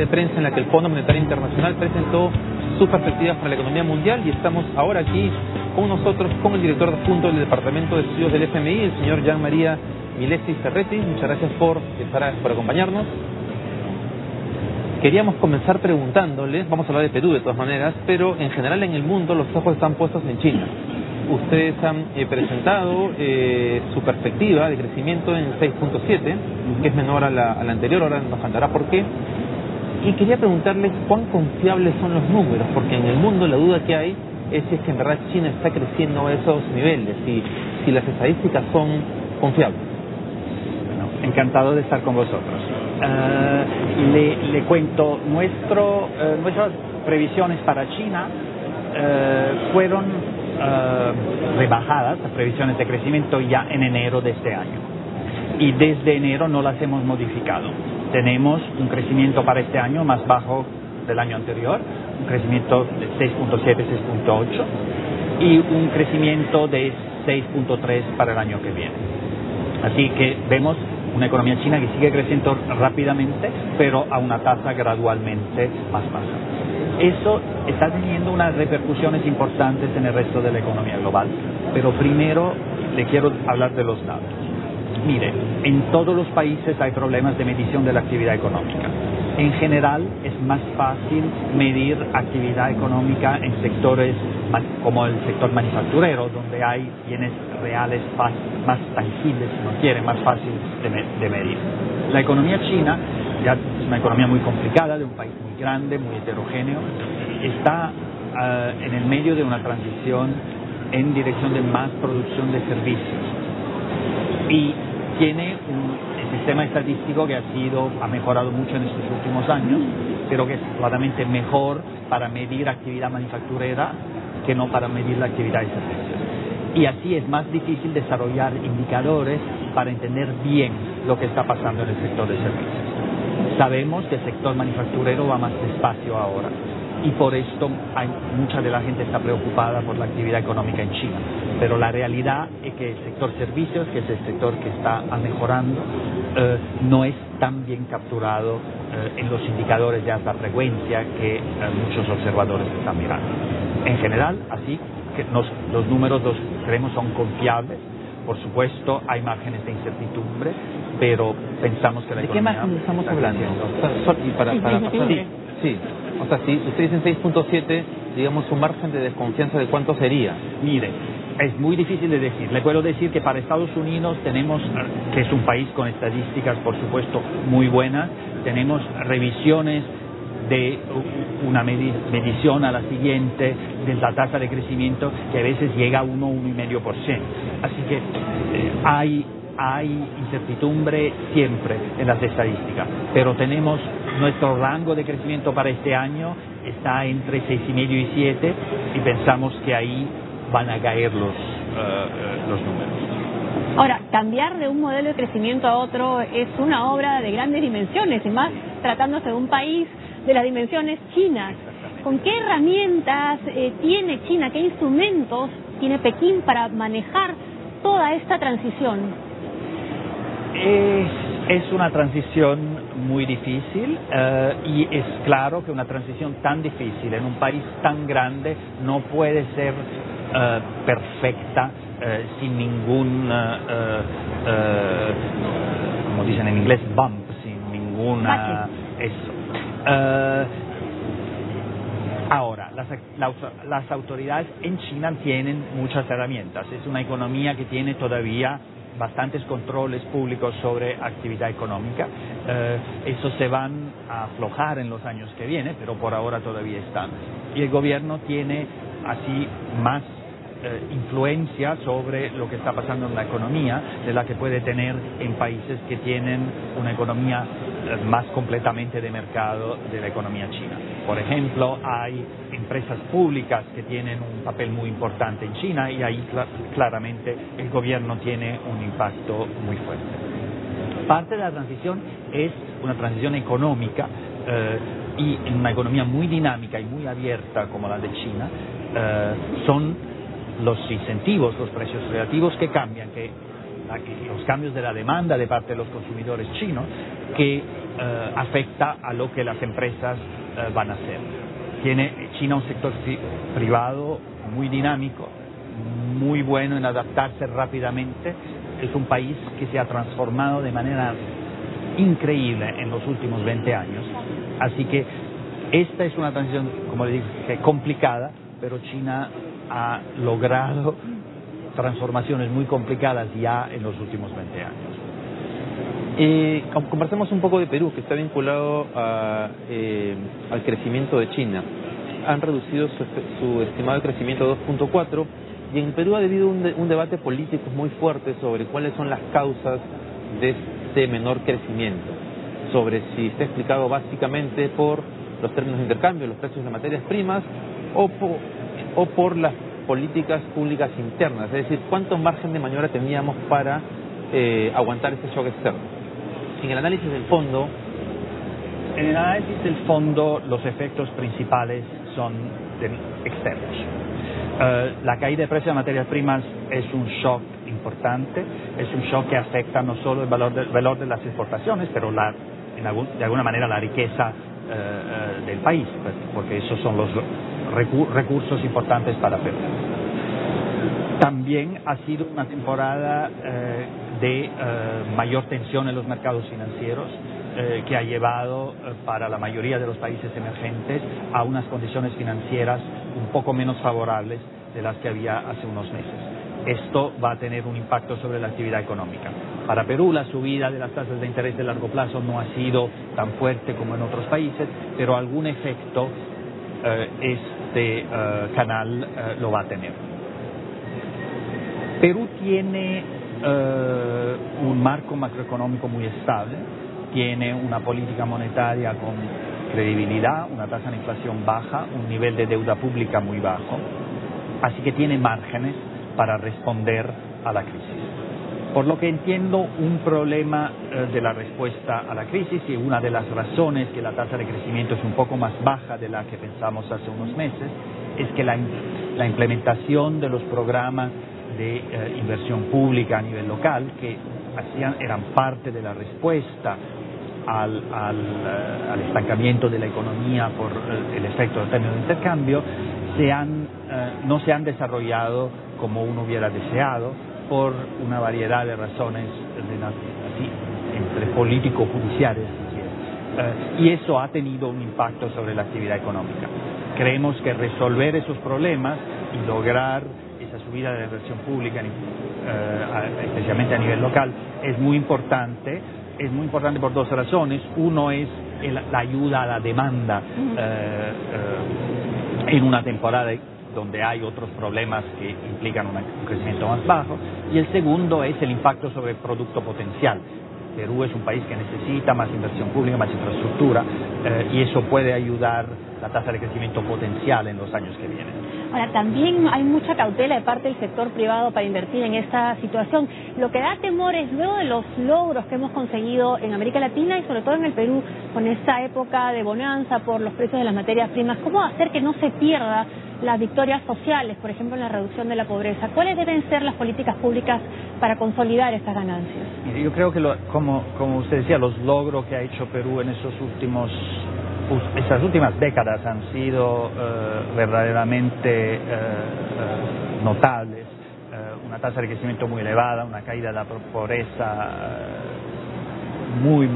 de prensa en la que el Fondo Monetario Internacional presentó sus perspectivas para la economía mundial, y estamos ahora aquí con nosotros, con el director adjunto del Departamento de Estudios del FMI, el señor Gianmaria Milesi Ferretti. Muchas gracias por acompañarnos. Queríamos comenzar preguntándoles, vamos a hablar de Perú de todas maneras, pero en general en el mundo los ojos están puestos en China. Ustedes han presentado su perspectiva de crecimiento en 6.7, que es menor a la anterior, ahora nos contará por qué. Y quería preguntarles cuán confiables son los números, porque en el mundo la duda que hay es si es que en verdad China está creciendo a esos niveles, si las estadísticas son confiables. Bueno, encantado de estar con vosotros. Le cuento, nuestras previsiones para China fueron rebajadas, las previsiones de crecimiento, ya en enero de este año. Y desde enero no las hemos modificado. Tenemos un crecimiento para este año más bajo del año anterior, un crecimiento de 6.7, 6.8 y un crecimiento de 6.3 para el año que viene. Así que vemos una economía china que sigue creciendo rápidamente, pero a una tasa gradualmente más baja. Eso está teniendo unas repercusiones importantes en el resto de la economía global, pero primero le quiero hablar de los datos. Mire, en todos los países hay problemas de medición de la actividad económica. En general es más fácil medir actividad económica en sectores como el sector manufacturero, donde hay bienes reales más tangibles, si no quieren, más fáciles de medir. La economía china ya es una economía muy complicada, de un país muy grande, muy heterogéneo, está en el medio de una transición en dirección de más producción de servicios. Y tiene un sistema estadístico que ha mejorado mucho en estos últimos años, pero que es claramente mejor para medir actividad manufacturera que no para medir la actividad de servicios. Y así es más difícil desarrollar indicadores para entender bien lo que está pasando en el sector de servicios. Sabemos que el sector manufacturero va más despacio ahora, y por esto mucha de la gente está preocupada por la actividad económica en China. Pero la realidad es que el sector servicios, que es el sector que está mejorando, no es tan bien capturado en los indicadores de alta frecuencia que muchos observadores están mirando. En general, así que los números los creemos son confiables. Por supuesto, hay márgenes de incertidumbre, pero pensamos que la economía... ¿De qué márgenes estamos hablando? Sí. O sea, si usted dice 6.7, digamos, su margen de desconfianza, ¿de cuánto sería? Mire, es muy difícil de decir. Le puedo decir que para Estados Unidos tenemos, que es un país con estadísticas, por supuesto, muy buenas, tenemos revisiones de una medición a la siguiente de la tasa de crecimiento que a veces llega a 1, 1,5%. Así que hay incertidumbre siempre en las estadísticas, pero tenemos nuestro rango de crecimiento para este año está entre 6,5 y 7, y pensamos que ahí van a caer los números. Ahora, cambiar de un modelo de crecimiento a otro es una obra de grandes dimensiones, y más tratándose de un país de las dimensiones chinas. ¿Con qué herramientas tiene China, qué instrumentos tiene Pekín para manejar toda esta transición? Es una transición muy difícil, y es claro que una transición tan difícil en un país tan grande no puede ser perfecta sin ningún, como dicen en inglés, bump, sin ninguna... Ahora, las autoridades en China tienen muchas herramientas. Es una economía que tiene todavía bastantes controles públicos sobre actividad económica. Eso se van a aflojar en los años que vienen, pero por ahora todavía están. Y el gobierno tiene así más influencia sobre lo que está pasando en la economía de la que puede tener en países que tienen una economía más completamente de mercado de la economía china. Por ejemplo, hay empresas públicas que tienen un papel muy importante en China, y ahí claramente el gobierno tiene un impacto muy fuerte. Parte de la transición es una transición económica, y en una economía muy dinámica y muy abierta como la de China, son los incentivos, los precios relativos que cambian, los cambios de la demanda de parte de los consumidores chinos, que afecta a lo que las empresas van a hacer. Tiene China un sector privado muy dinámico, muy bueno en adaptarse rápidamente. Es un país que se ha transformado de manera increíble en los últimos 20 años. Así que esta es una transición, como le dije, complicada, pero China ha logrado transformaciones muy complicadas ya en los últimos 20 años. Conversemos un poco de Perú, que está vinculado al crecimiento de China. Han reducido su estimado de crecimiento a 2.4, y en Perú ha habido un debate político muy fuerte sobre cuáles son las causas de este menor crecimiento, sobre si está explicado básicamente por los términos de intercambio, los precios de materias primas, o por las políticas públicas internas, es decir, cuánto margen de maniobra teníamos para aguantar este shock externo. En el análisis del fondo, los efectos principales son externos. La caída de precios de materias primas es un shock importante, es un shock que afecta no solo el valor de las exportaciones, pero de alguna manera la riqueza del país, porque esos son los recursos importantes para Perú. También ha sido una temporada de mayor tensión en los mercados financieros, que ha llevado para la mayoría de los países emergentes a unas condiciones financieras un poco menos favorables de las que había hace unos meses. Esto va a tener un impacto sobre la actividad económica. Para Perú, la subida de las tasas de interés de largo plazo no ha sido tan fuerte como en otros países, pero algún efecto este canal lo va a tener. Perú tiene un marco macroeconómico muy estable, tiene una política monetaria con credibilidad, una tasa de inflación baja, un nivel de deuda pública muy bajo, así que tiene márgenes para responder a la crisis. Por lo que entiendo, un problema de la respuesta a la crisis, y una de las razones que la tasa de crecimiento es un poco más baja de la que pensamos hace unos meses, es que la implementación de los programas de inversión pública a nivel local, que eran parte de la respuesta al estancamiento de la economía por el efecto del término de intercambio, no se han desarrollado como uno hubiera deseado, por una variedad de razones entre político-judiciales, y eso ha tenido un impacto sobre la actividad económica. Creemos que resolver esos problemas y lograr esa subida de la inversión pública, especialmente a nivel local, es muy importante. Es muy importante por dos razones. Uno es la ayuda a la demanda en una temporada donde hay otros problemas que implican un crecimiento más bajo, y el segundo es el impacto sobre el producto potencial. Perú es un país que necesita más inversión pública, más infraestructura, y eso puede ayudar la tasa de crecimiento potencial en los años que vienen. Ahora, también hay mucha cautela de parte del sector privado para invertir en esta situación. Lo que da temor es, luego de los logros que hemos conseguido en América Latina y sobre todo en el Perú, con esta época de bonanza por los precios de las materias primas, ¿cómo hacer que no se pierda las victorias sociales, por ejemplo, en la reducción de la pobreza? ¿Cuáles deben ser las políticas públicas para consolidar estas ganancias? Mire, yo creo que, como usted decía, los logros que ha hecho Perú en esas últimas décadas han sido verdaderamente notables. Una tasa de crecimiento muy elevada, una caída de la pobreza muy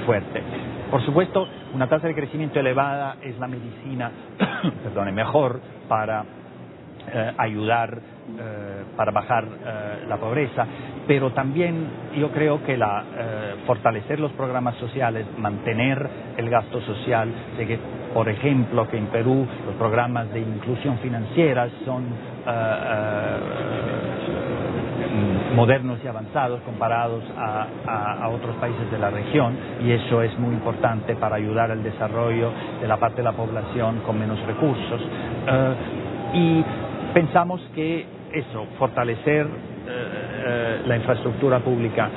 fuerte. Por supuesto, una tasa de crecimiento elevada es la medicina mejor para ayudar, para bajar la pobreza, pero también yo creo que fortalecer los programas sociales, mantener el gasto social, de que, por ejemplo, que en Perú los programas de inclusión financiera son modernos y avanzados comparados a otros países de la región, y eso es muy importante para ayudar al desarrollo de la parte de la población con menos recursos. Y pensamos que fortalecer la infraestructura pública,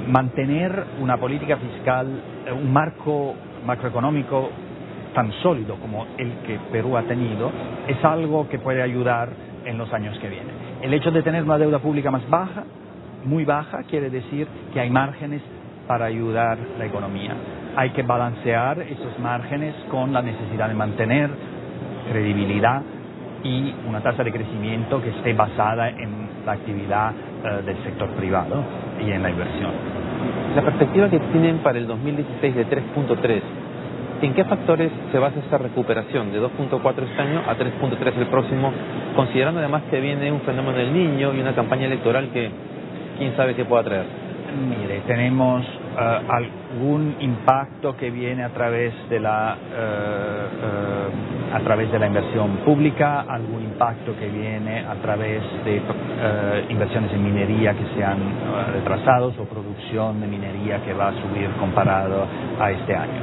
mantener una política fiscal, un marco macroeconómico tan sólido como el que Perú ha tenido, es algo que puede ayudar en los años que vienen. El hecho de tener una deuda pública muy baja, quiere decir que hay márgenes para ayudar la economía. Hay que balancear esos márgenes con la necesidad de mantener credibilidad y una tasa de crecimiento que esté basada en la actividad del sector privado y en la inversión. La perspectiva que tienen para el 2016 de 3.3, ¿en qué factores se basa esta recuperación de 2.4 este año a 3.3 el próximo, considerando además que viene un fenómeno del Niño y una campaña electoral que quién sabe qué pueda traer? Mire, tenemos algún impacto que viene a través de la inversión pública, algún impacto que viene a través de inversiones en minería que se han retrasado o producción de minería que va a subir comparado a este año.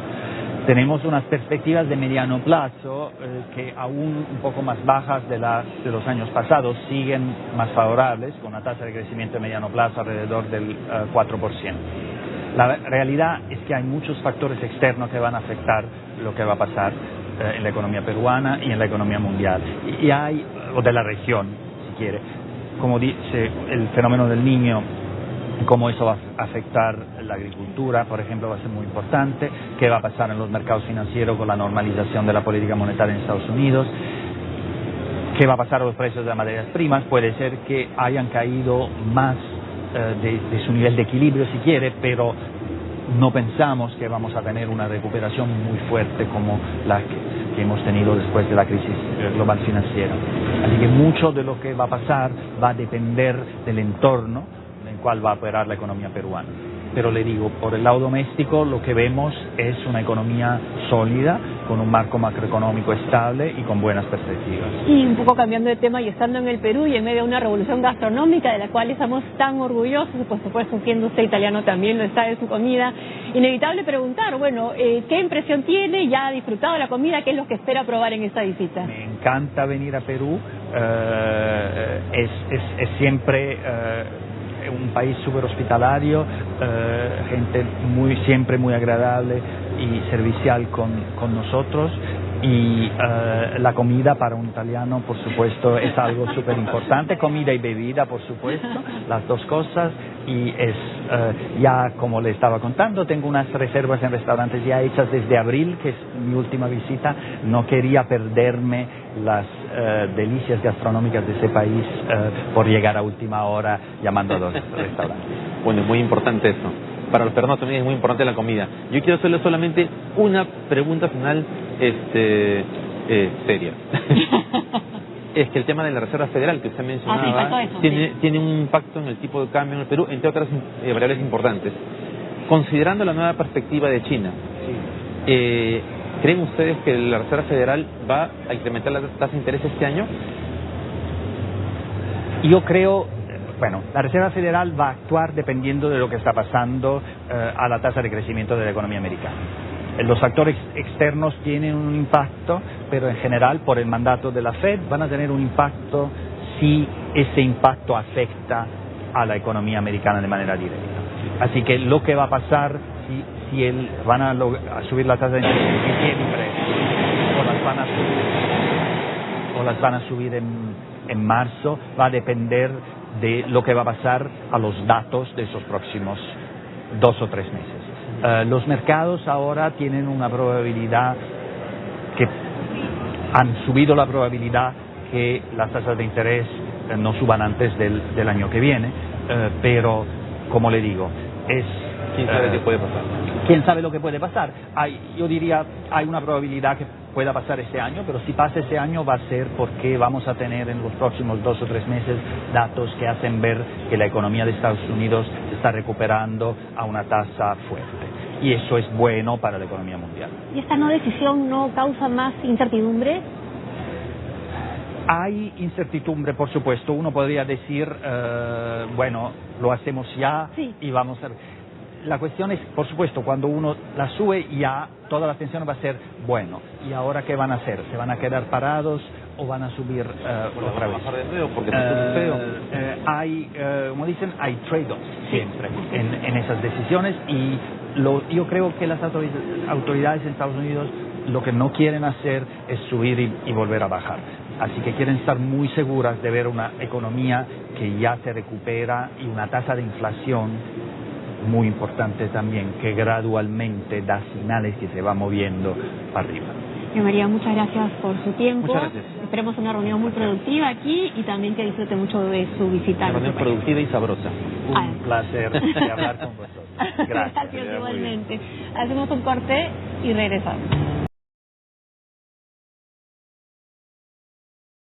Tenemos unas perspectivas de mediano plazo que aún un poco más bajas de los años pasados, siguen más favorables, con una tasa de crecimiento de mediano plazo alrededor del 4%. La realidad es que hay muchos factores externos que van a afectar lo que va a pasar en la economía peruana y en la economía mundial, o de la región, si quiere. Como dice, el fenómeno del Niño, cómo eso va a afectar la agricultura, por ejemplo, va a ser muy importante. ¿Qué va a pasar en los mercados financieros con la normalización de la política monetaria en Estados Unidos? ¿Qué va a pasar a los precios de las materias primas? Puede ser que hayan caído más de su nivel de equilibrio, si quiere, pero no pensamos que vamos a tener una recuperación muy fuerte como la que hemos tenido después de la crisis global financiera. Así que mucho de lo que va a pasar va a depender del entorno en el cual va a operar la economía peruana. Pero le digo, por el lado doméstico lo que vemos es una economía sólida, con un marco macroeconómico estable y con buenas perspectivas. Y un poco cambiando de tema y estando en el Perú y en medio de una revolución gastronómica de la cual estamos tan orgullosos, y por supuesto siendo usted italiano también lo está de su comida, inevitable preguntar, bueno, ¿qué impresión tiene? ¿Ya ha disfrutado la comida? ¿Qué es lo que espera probar en esta visita? Me encanta venir a Perú, es siempre un país súper hospitalario, gente siempre muy agradable y servicial con nosotros, y la comida para un italiano, por supuesto, es algo súper importante, comida y bebida, por supuesto, las dos cosas, y ya como le estaba contando, tengo unas reservas en restaurantes ya hechas desde abril, que es mi última visita. No quería perderme las delicias gastronómicas de ese país por llegar a última hora llamando a los restaurantes. Bueno, es muy importante eso. Para los peruanos también es muy importante la comida. Yo quiero hacerle solamente una pregunta final seria. Es que el tema de la Reserva Federal que usted mencionaba tiene un impacto en el tipo de cambio en el Perú, entre otras variables importantes. Considerando la nueva perspectiva de China, ¿creen ustedes que la Reserva Federal va a incrementar la tasa de interés este año? Yo creo, bueno, la Reserva Federal va a actuar dependiendo de lo que está pasando a la tasa de crecimiento de la economía americana. Los factores externos tienen un impacto, pero en general, por el mandato de la Fed, van a tener un impacto si ese impacto afecta a la economía americana de manera directa. Así que lo que va a pasar si van a subir la tasa de interés en diciembre o las van a subir en marzo, va a depender de lo que va a pasar a los datos de esos próximos 2 o 3 meses. Los mercados ahora tienen una probabilidad que han subido la probabilidad que las tasas de interés no suban antes del año que viene, pero como le digo, ¿quién sabe qué puede pasar? ¿Quién sabe lo que puede pasar? Yo diría, hay una probabilidad que pueda pasar este año, pero si pasa este año va a ser porque vamos a tener en los próximos 2 o 3 meses datos que hacen ver que la economía de Estados Unidos se está recuperando a una tasa fuerte. Y eso es bueno para la economía mundial. ¿Y esta no decisión no causa más incertidumbre? Hay incertidumbre, por supuesto. Uno podría decir, bueno, lo hacemos ya y vamos a... La cuestión es, por supuesto, cuando uno la sube ya, toda la atención va a ser, bueno, ¿y ahora qué van a hacer? ¿Se van a quedar parados o van a subir otra vez? Bajar de nuevo porque es feo. Hay, como dicen, hay trade-offs siempre en esas decisiones, y yo creo que las autoridades en Estados Unidos lo que no quieren hacer es subir y volver a bajar. Así que quieren estar muy seguras de ver una economía que ya se recupera y una tasa de inflación muy importante también, que gradualmente da señales que se va moviendo para arriba. María, muchas gracias por su tiempo. Muchas gracias. Esperemos una reunión muy productiva aquí y también que disfrute mucho de su visita. Una reunión productiva y sabrosa. Un placer de hablar con vosotros. Gracias. Gracias igualmente. Hacemos un corte y regresamos.